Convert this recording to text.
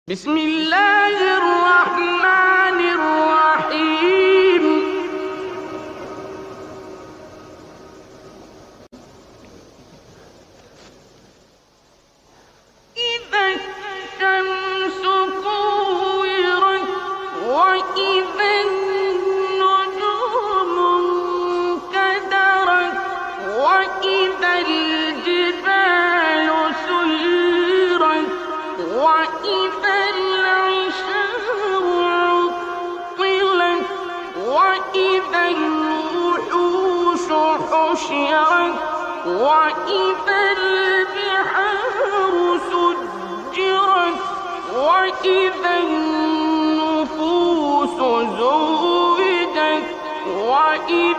بسم الله الرحمن الرحيم. إذا الشمس كورت وإذا النجوم انكدرت وإذا الجبال سيرت وإذا وإذا الوحوش حشرت وإذا البحار سجرت وإذا النفوس زوجت وإذا